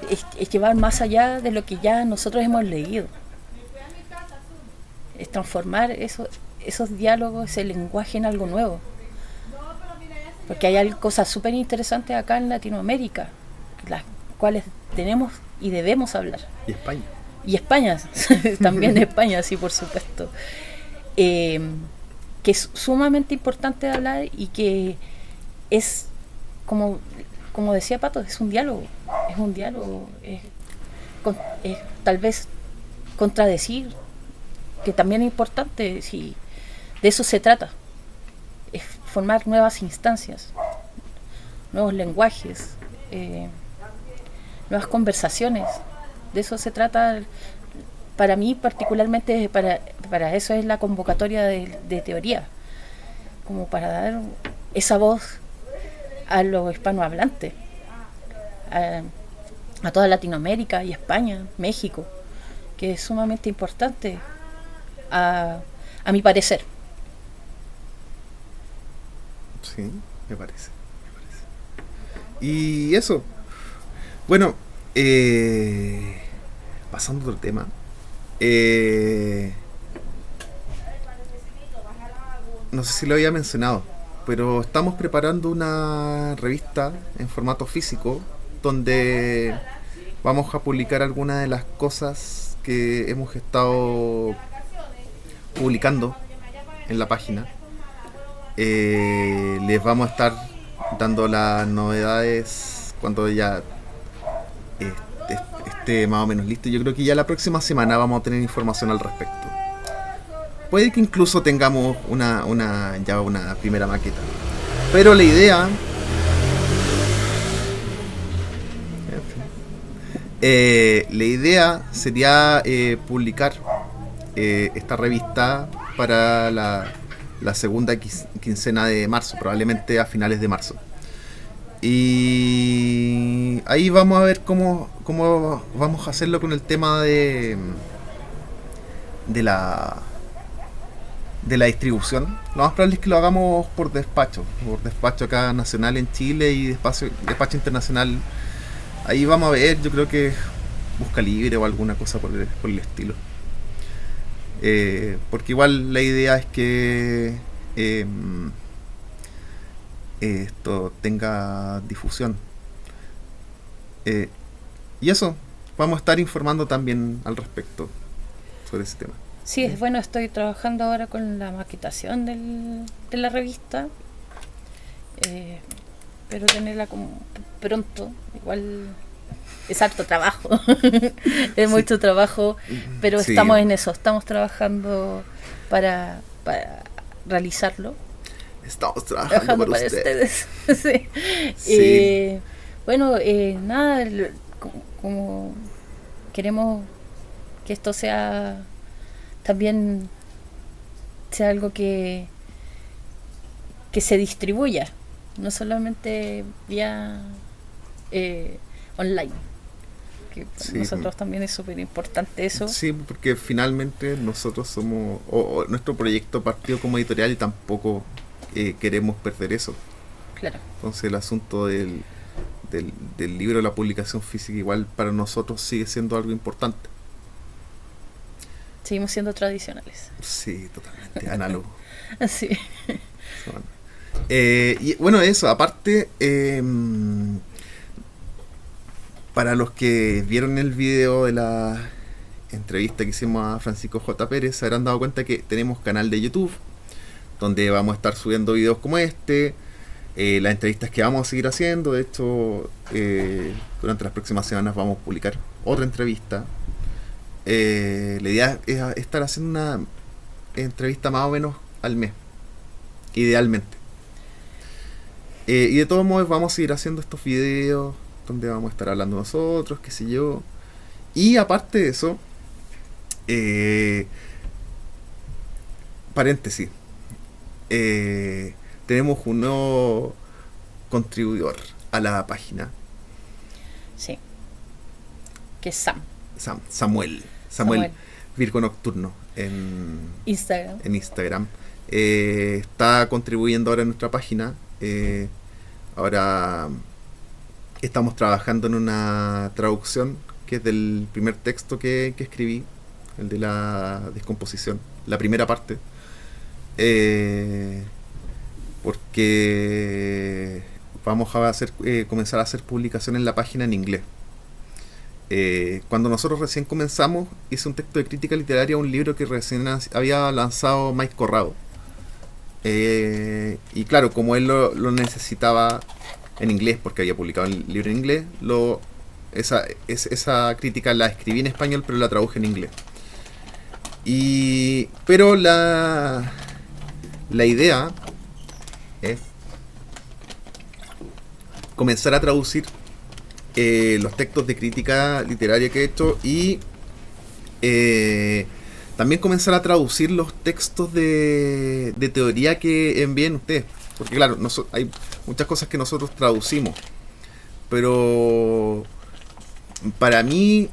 es llevar más allá de lo que ya nosotros hemos leído, es transformar esos diálogos, ese lenguaje en algo nuevo, porque hay cosas súper interesantes acá en Latinoamérica, las cuales tenemos y debemos hablar. Y España también España, sí, por supuesto, que es sumamente importante de hablar, y que es como decía Pato, es un diálogo, es tal vez contradecir, que también es importante, si de eso se trata, es formar nuevas instancias, nuevos lenguajes, nuevas conversaciones. De eso se trata. Para mí particularmente, para eso es la convocatoria de teoría, como para dar esa voz a los hispanohablantes, a toda Latinoamérica y España, México, que es sumamente importante a mi parecer. Sí, me parece. Y eso, bueno, pasando a otro tema, no sé si lo había mencionado, pero estamos preparando una revista en formato físico donde vamos a publicar algunas de las cosas que hemos estado publicando en la página. Les vamos a estar dando las novedades cuando ya esté más o menos listo. Yo creo que ya la próxima semana vamos a tener información al respecto. Puede que incluso tengamos una primera maqueta, pero la idea sería publicar esta revista para la segunda quincena de marzo, probablemente a finales de marzo. Y ahí vamos a ver cómo vamos a hacerlo con el tema de la distribución. Lo más probable es que lo hagamos por despacho acá nacional en Chile y despacho internacional. Ahí vamos a ver, yo creo que Busca Libre o alguna cosa por el estilo. Porque igual la idea es que esto tenga difusión. Y eso, vamos a estar informando también al respecto sobre ese tema. Sí, es bueno, estoy trabajando ahora con la maquetación de la revista, pero tenerla como pronto, igual es harto trabajo. Es mucho trabajo, pero Sí, estamos en eso, estamos trabajando para realizarlo, estamos trabajando trabajando para para usted. ustedes. Sí. Sí, Bueno, nada, como queremos que esto sea también sea algo que se distribuya, no solamente vía online, que para sí, nosotros también es súper importante eso. sí, porque finalmente nosotros somos, o nuestro proyecto partió como editorial y tampoco queremos perder eso. Claro, Entonces el asunto del libro, la publicación física, igual para nosotros sigue siendo algo importante. seguimos siendo tradicionales. Sí, totalmente, análogo. Así. Son. Y bueno, eso, aparte, para los que vieron el video de la entrevista que hicimos a Francisco J. Pérez, se habrán dado cuenta que tenemos canal de YouTube, donde vamos a estar subiendo videos como este, las entrevistas que vamos a seguir haciendo. De hecho, durante las próximas semanas vamos a publicar otra entrevista. La idea es estar haciendo una entrevista más o menos al mes, idealmente. Y de todos modos vamos a seguir haciendo estos videos donde vamos a estar hablando nosotros, qué sé yo. Y aparte de eso, eh, paréntesis, tenemos un nuevo contribuidor a la página, Sí, que es Sam. Samuel Samuel. Virgo Nocturno en Instagram. Instagram. Está contribuyendo ahora en nuestra página. Ahora estamos trabajando en una traducción que es del primer texto que escribí, el de la descomposición, la primera parte. Porque vamos a comenzar a hacer publicación en la página en inglés. Cuando nosotros recién comenzamos, hice un texto de crítica literaria a un libro que recién había lanzado Mike Corrado. Y claro, como él lo necesitaba en inglés, porque había publicado el libro en inglés, esa crítica la escribí en español, pero la traduje en inglés. Pero la idea es comenzar a traducir los textos de crítica literaria que he hecho y también comenzar a traducir los textos de teoría que envíen ustedes. Porque claro, hay muchas cosas que nosotros traducimos, pero para mí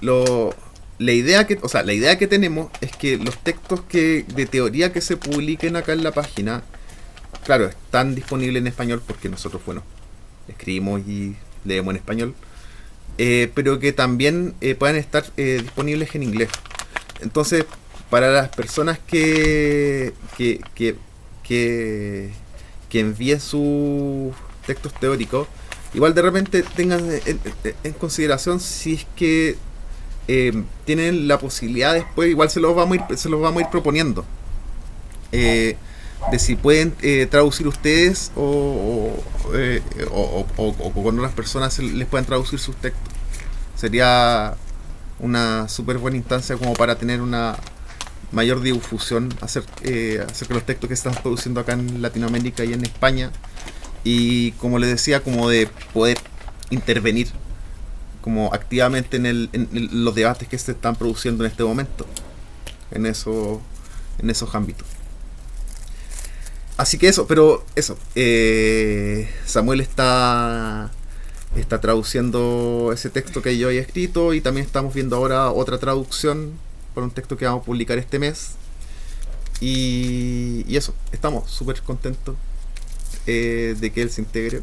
la idea que tenemos es que los textos de teoría que se publiquen acá en la página, claro, están disponibles en español porque nosotros, bueno, escribimos y leemos en español, pero que también puedan estar disponibles en inglés. Entonces, para las personas que envíen sus textos teóricos, igual de repente tengan en consideración si es que tienen la posibilidad después, igual se los vamos a ir proponiendo, de si pueden traducir ustedes o con otras personas les pueden traducir sus textos. Sería una súper buena instancia como para tener una mayor difusión acerca de los textos que se están produciendo acá en Latinoamérica y en España, y como les decía, como de poder intervenir como activamente en los debates que se están produciendo en este momento en esos ámbitos. Así que Samuel está traduciendo ese texto que yo había escrito, y también estamos viendo ahora otra traducción para un texto que vamos a publicar este mes. Y eso, estamos súper contentos de que él se integre.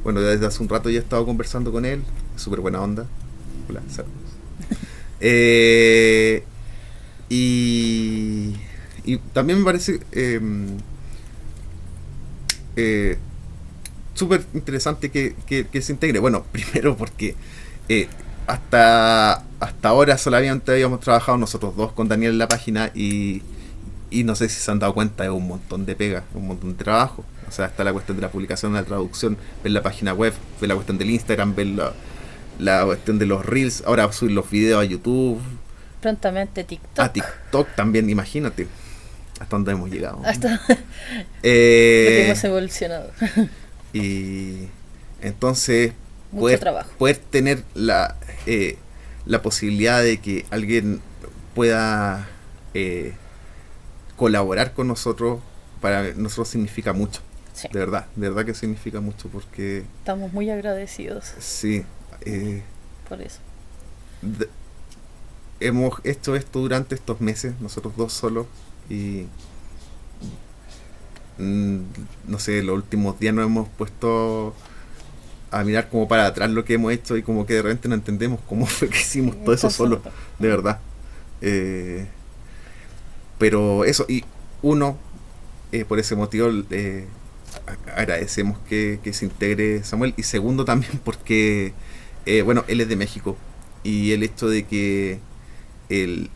Bueno, desde hace un rato ya he estado conversando con él, súper buena onda. Hola, saludos. Y también me parece súper interesante que se integre. Bueno, primero porque hasta ahora solamente habíamos trabajado nosotros dos con Daniel en la página, y Y no sé si se han dado cuenta, es un montón de pega, un montón de trabajo. O sea, está la cuestión de la publicación, de la traducción, ver la página web, ver la cuestión del Instagram, ver la cuestión de los reels, ahora subir los videos a YouTube, Prontamente a TikTok. TikTok también, imagínate hasta dónde hemos llegado. Hasta lo que Eh, hemos evolucionado. y entonces Mucho poder, trabajo. poder tener la posibilidad de que alguien pueda eh, colaborar con nosotros, para nosotros significa mucho. Sí. De verdad que significa mucho porque Estamos muy agradecidos sí, eh, por eso. d- hemos hecho esto durante estos meses, nosotros dos solos, y mm, no sé, los últimos días nos hemos puesto a mirar como para atrás lo que hemos hecho y como que de repente no entendemos cómo fue que hicimos todo eso solo, Entonces, de verdad. Eh, pero eso, y uno, por ese motivo, agradecemos que se integre Samuel, y segundo también porque, bueno, él es de México, y el hecho de que el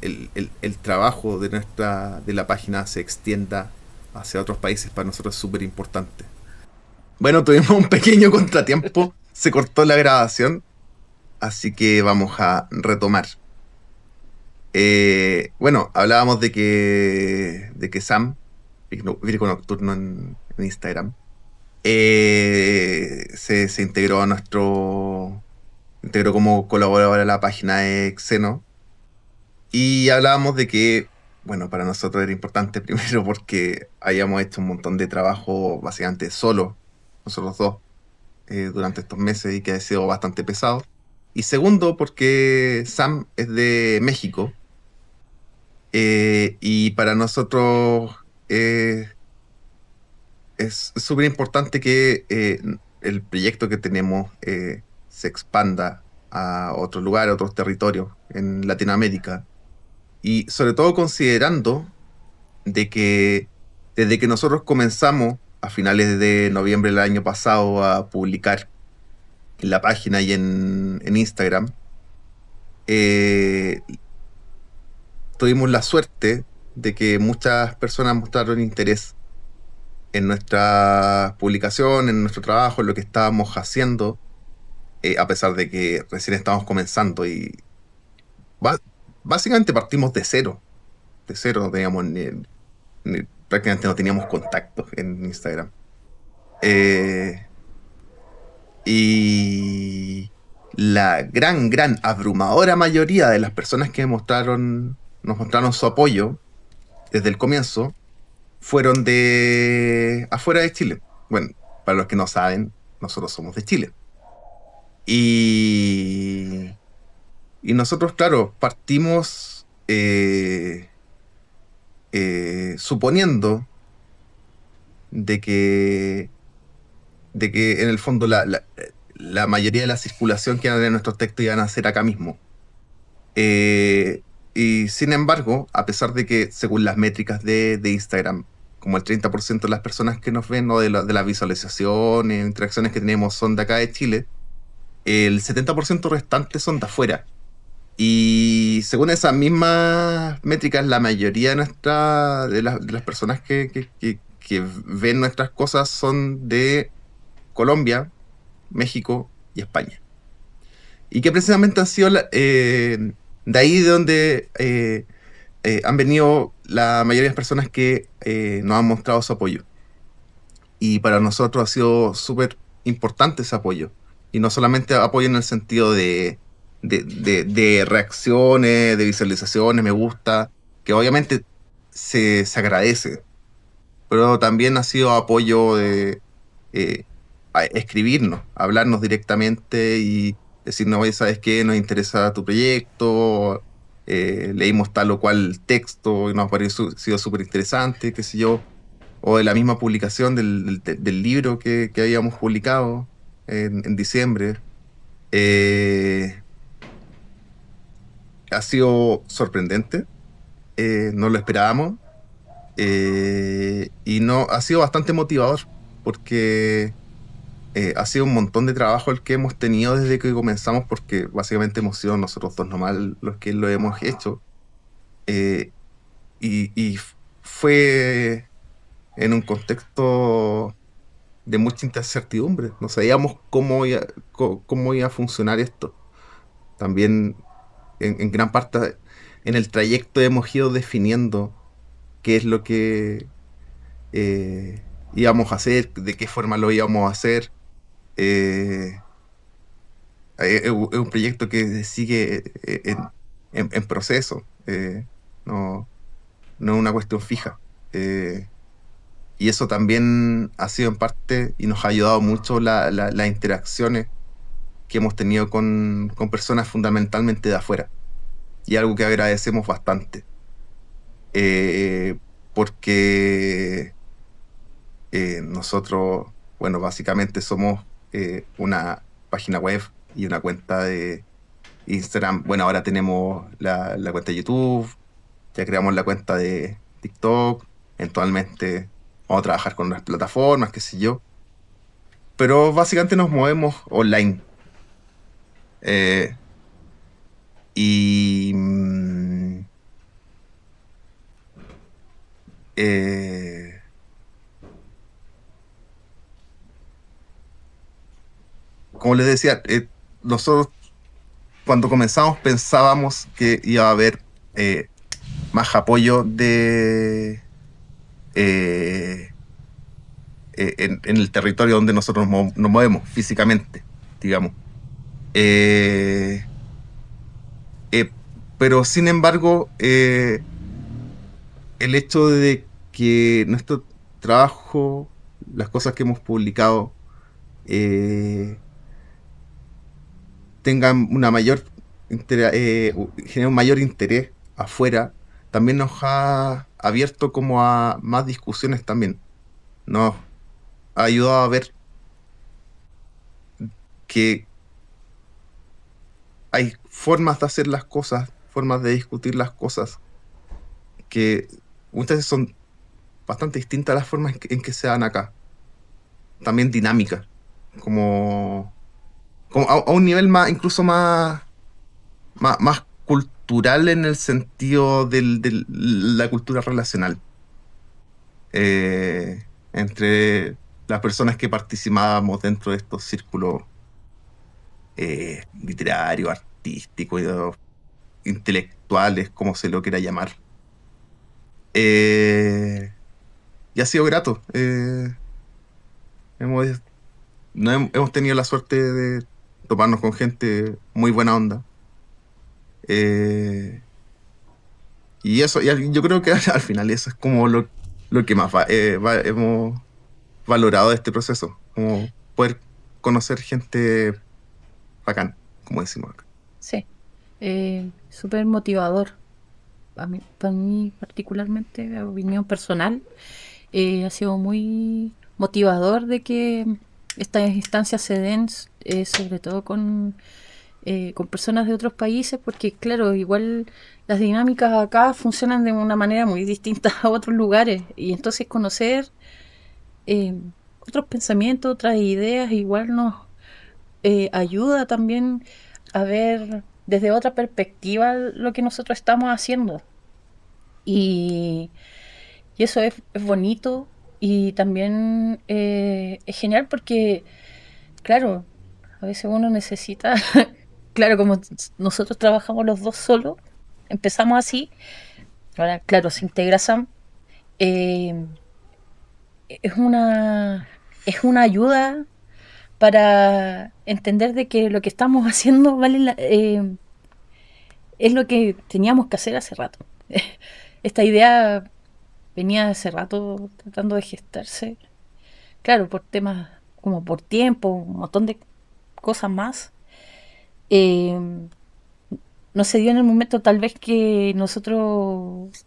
trabajo de la página se extienda hacia otros países para nosotros es súper importante. Bueno, tuvimos un pequeño contratiempo, se cortó la grabación, así que vamos a retomar. Bueno, hablábamos de que Sam, Virgo Nocturno en Instagram, se integró a integró como colaborador a la página de Xeno. Y hablábamos de que, bueno, para nosotros era importante primero porque habíamos hecho un montón de trabajo básicamente solo, nosotros dos, durante estos meses, y que ha sido bastante pesado. Y segundo, porque Sam es de México, y para nosotros es súper importante que el proyecto que tenemos se expanda a otros lugares, a otros territorios en Latinoamérica. Y sobre todo considerando de que desde que nosotros comenzamos a finales de noviembre del año pasado a publicar en la página y en Instagram, eh, tuvimos la suerte de que muchas personas mostraron interés en nuestra publicación, en nuestro trabajo, en lo que estábamos haciendo, a pesar de que recién estábamos comenzando y ba- básicamente partimos de cero, no teníamos prácticamente no teníamos contacto en Instagram. Eh, y la gran, abrumadora mayoría de las personas que nos mostraron su apoyo desde el comienzo fueron de afuera de Chile. Bueno, para los que no saben, nosotros somos de Chile. Y, y nosotros, claro, partimos suponiendo de que en el fondo la mayoría de la circulación que iban a tener nuestros textos iban a ser acá mismo. Eh, y sin embargo, a pesar de que según las métricas de Instagram, como el 30% de las personas que nos ven, o de las visualizaciones, interacciones que tenemos son de acá de Chile, el 70% restante son de afuera. Y según esas mismas métricas, la mayoría de las personas que ven nuestras cosas son de Colombia, México y España. Y que precisamente han sido de ahí de donde han venido la mayoría de las personas que nos han mostrado su apoyo. Y para nosotros ha sido súper importante ese apoyo. Y no solamente apoyo en el sentido de reacciones, de visualizaciones, me gusta, que obviamente se agradece, pero también ha sido apoyo de a escribirnos, hablarnos directamente y decirnos, oye, ¿sabes qué? Nos interesa tu proyecto, leímos tal o cual texto y nos ha parecido súper interesante, qué sé yo, o de la misma publicación del libro que habíamos publicado en diciembre. Eh, ha sido sorprendente, no lo esperábamos, y no ha sido bastante motivador porque ha sido un montón de trabajo el que hemos tenido desde que comenzamos, porque básicamente hemos sido nosotros dos nomás los que lo hemos hecho. Eh, y fue en un contexto de mucha incertidumbre. No sabíamos cómo iba a funcionar esto. También en gran parte en el trayecto hemos ido definiendo qué es lo que íbamos a hacer, de qué forma lo íbamos a hacer. Eh, es un proyecto que sigue en proceso. No, no es una cuestión fija. Y eso también ha sido en parte y nos ha ayudado mucho las interacciones que hemos tenido con personas fundamentalmente de afuera. Y algo que agradecemos bastante. Eh, Porque nosotros, bueno, básicamente somos una página web y una cuenta de Instagram. Bueno, ahora tenemos la cuenta de YouTube, ya creamos la cuenta de TikTok, eventualmente vamos a trabajar con las plataformas, qué sé yo. Pero básicamente nos movemos online. Eh, y eh, como les decía, nosotros cuando comenzamos pensábamos que iba a haber más apoyo eh, en el territorio donde nosotros nos movemos físicamente, digamos. Eh, eh, pero sin embargo, el hecho de que nuestro trabajo, las cosas que hemos publicado, eh, tengan una mayor generen un mayor interés afuera, también nos ha abierto como a más discusiones también. Nos ha ayudado a ver que hay formas de hacer las cosas, formas de discutir las cosas, que muchas veces son bastante distintas a las formas en que se dan acá. También dinámicas, como a un nivel más, incluso más cultural en el sentido de la cultura relacional. Entre las personas que participábamos dentro de estos círculos literarios, artísticos, intelectuales, como se lo quiera llamar. Y ha sido grato. Hemos, no hemos tenido la suerte de toparnos con gente muy buena onda. Eh, y eso, yo creo que al final eso es como lo que más hemos valorado de este proceso, como poder conocer gente bacán, como decimos acá. Sí, súper motivador. Para mí particularmente, a opinión personal, ha sido muy motivador de que estas instancias se den, sobre todo con personas de otros países, porque claro, igual las dinámicas acá funcionan de una manera muy distinta a otros lugares, y entonces conocer eh, otros pensamientos, otras ideas, igual nos ayuda también a ver desde otra perspectiva lo que nosotros estamos haciendo. Y, y eso es bonito y también es genial porque, claro, a veces uno necesita, claro, como nosotros trabajamos los dos solos, empezamos así, ahora, claro, se integra Sam, eh, es una ayuda para entender de que lo que estamos haciendo es lo que teníamos que hacer hace rato. Esta idea venía hace rato tratando de gestarse. Claro, por temas como por tiempo, un montón de cosas más. Eh, no se dio en el momento tal vez que nosotros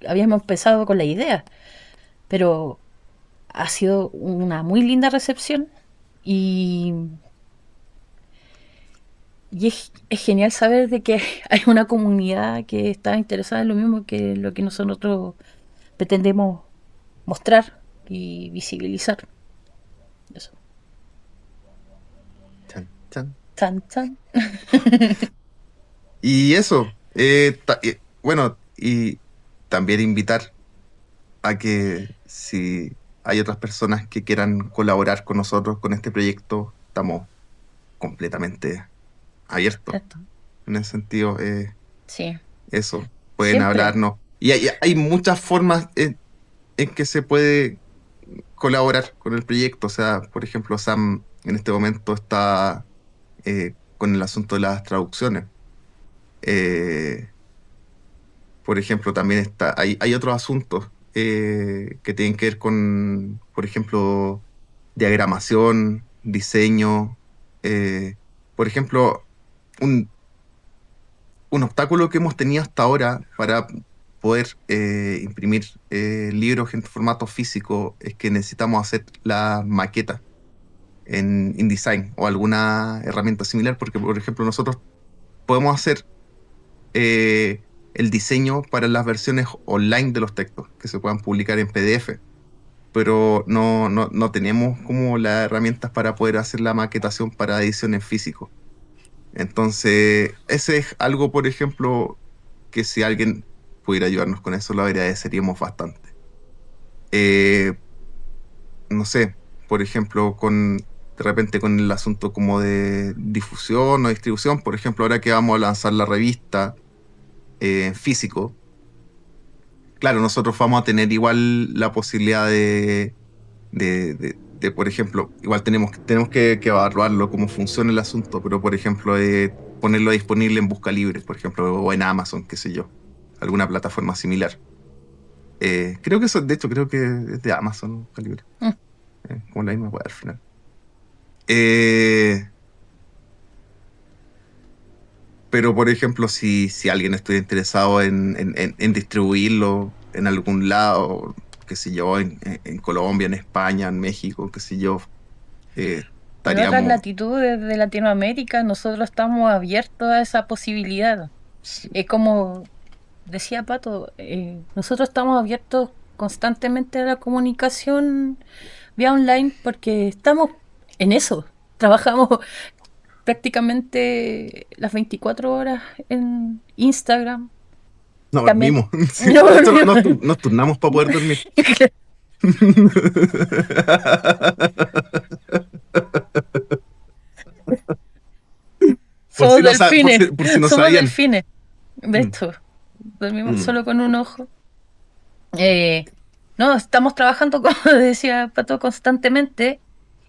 habíamos empezado con la idea, pero ha sido una muy linda recepción y, y es genial saber de que hay una comunidad que está interesada en lo mismo que lo que nosotros pretendemos mostrar y visibilizar. Eso. Chan, chan. Chan, chan. Y eso, bueno, y también invitar. a que si hay otras personas que quieran colaborar con nosotros con este proyecto, estamos completamente abiertos. Exacto. En ese sentido, Sí, eso, pueden siempre. hablarnos. Y hay muchas formas en que se puede colaborar con el proyecto. O sea, por ejemplo, Sam en este momento está con el asunto de las traducciones. Eh, por ejemplo, también hay otros asuntos que tienen que ver con, por ejemplo, diagramación, diseño. eh, por ejemplo, un, un obstáculo que hemos tenido hasta ahora para poder imprimir libros en formato físico es que necesitamos hacer la maqueta en InDesign o alguna herramienta similar, porque, por ejemplo, nosotros podemos hacer eh, el diseño para las versiones online de los textos que se puedan publicar en PDF, pero no tenemos como las herramientas para poder hacer la maquetación para edición en físico. Entonces, ese es algo, por ejemplo, que si alguien pudiera ayudarnos con eso, lo agradeceríamos bastante. Eh, no sé, por ejemplo, de repente con el asunto como de difusión o distribución, por ejemplo, ahora que vamos a lanzar la revista en físico, claro, nosotros vamos a tener igual la posibilidad por ejemplo, igual tenemos que evaluarlo cómo funciona el asunto, pero por ejemplo, ponerlo disponible en Busca Libre, por ejemplo, o en Amazon, qué sé yo, alguna plataforma similar. Creo que eso, de hecho, creo que es de Amazon, Busca Libre, Mm. como la misma web al final. Eh, pero por ejemplo, si alguien estuviera interesado en distribuirlo en algún lado, qué sé yo, en Colombia, en España, en México, qué sé yo, En otras estaríamos... latitudes de Latinoamérica nosotros estamos abiertos a esa posibilidad. Es como decía Pato, nosotros estamos abiertos constantemente a la comunicación vía online porque estamos en eso. Trabajamos prácticamente las 24 horas en Instagram. No También. dormimos. Sí, No, nosotros nos turnamos para poder dormir. Por si somos no, delfines, por si no somos sabían. delfines. De Mm, esto, dormimos mm. solo con un ojo. Eh, no, estamos trabajando, como decía Pato, constantemente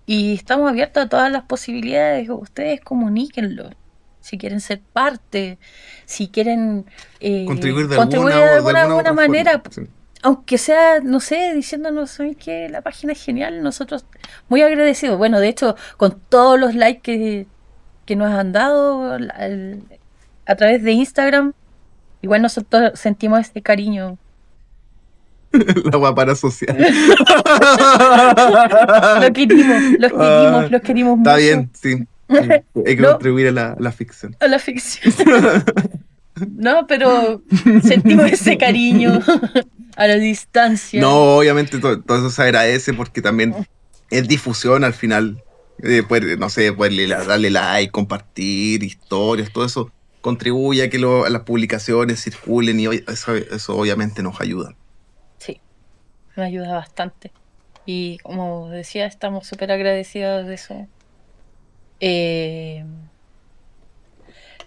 y estamos abiertos a todas las posibilidades. Ustedes comuníquenlo. Si quieren ser parte, si quieren Contribuir contribuir de de alguna, alguna u alguna otra forma. manera, Sí. aunque sea, no sé, diciéndonos, ¿sabes qué? La página es genial, nosotros muy agradecidos. Bueno, de hecho, con todos los likes que nos han dado a través de Instagram, igual nosotros sentimos este cariño. La guapara social. Lo querimos, Ah, los querimos está mucho. bien, sí. Sí. Hay que No, contribuir a la ficción. a la ficción. No, pero sentimos ese cariño a la distancia. No, obviamente todo eso se agradece porque también es difusión al final. No sé, darle like, compartir historias, todo eso contribuye a que a las publicaciones circulen y eso obviamente nos ayuda. Sí, me ayuda bastante. Y como decía, estamos súper agradecidos de eso. Eh,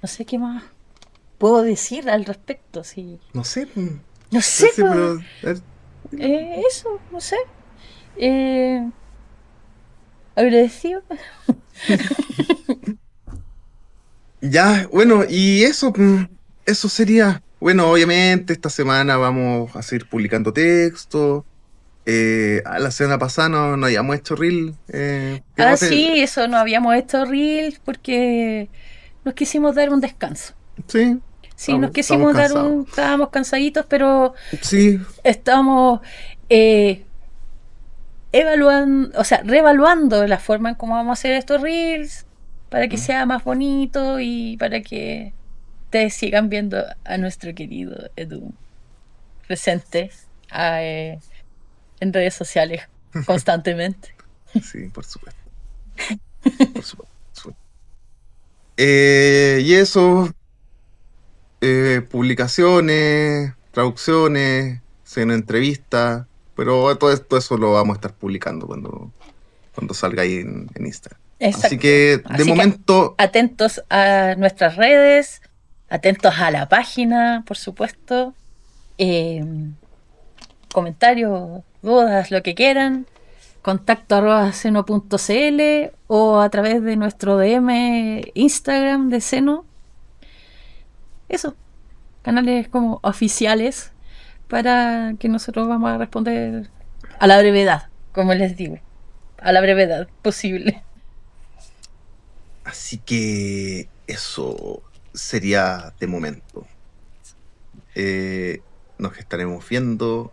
no sé qué más puedo decir al respecto. Sí. No sé, No sé, sí, pero a ver, eso, no sé. Eh, agradecido. ya, bueno, y eso sería. Bueno, obviamente esta semana vamos a seguir publicando textos. La semana pasada no habíamos hecho reel. Ah, sí, eso no habíamos hecho reels porque nos quisimos dar un descanso. Sí, Sí, nos estamos quisimos dar cansados. un... Estábamos cansaditos, pero Sí, estamos evaluando, o sea, reevaluando la forma en cómo vamos a hacer estos reels para que sea más bonito y para que ustedes sigan viendo a nuestro querido Edu presente en redes sociales constantemente. sí, por supuesto. Por supuesto. Por supuesto. Y eso, publicaciones, traducciones, se entrevistas. Pero todo eso lo vamos a estar publicando cuando salga ahí en Instagram. Exacto. Así que de Así momento... que atentos a nuestras redes, atentos a la página, por supuesto. Comentarios, dudas, lo que quieran. contacto@seno.cl o a través de nuestro DM Instagram de Seno. Eso, canales como oficiales para que nosotros vamos a responder a la brevedad, como les digo, a la brevedad posible. Así que eso sería de momento. Nos estaremos viendo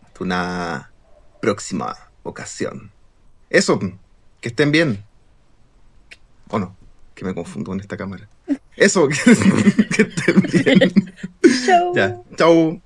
hasta una próxima ocasión. Eso, que estén bien. O no, que me confundo en esta cámara. Eso, que estén bien. Chau. Ya, chau.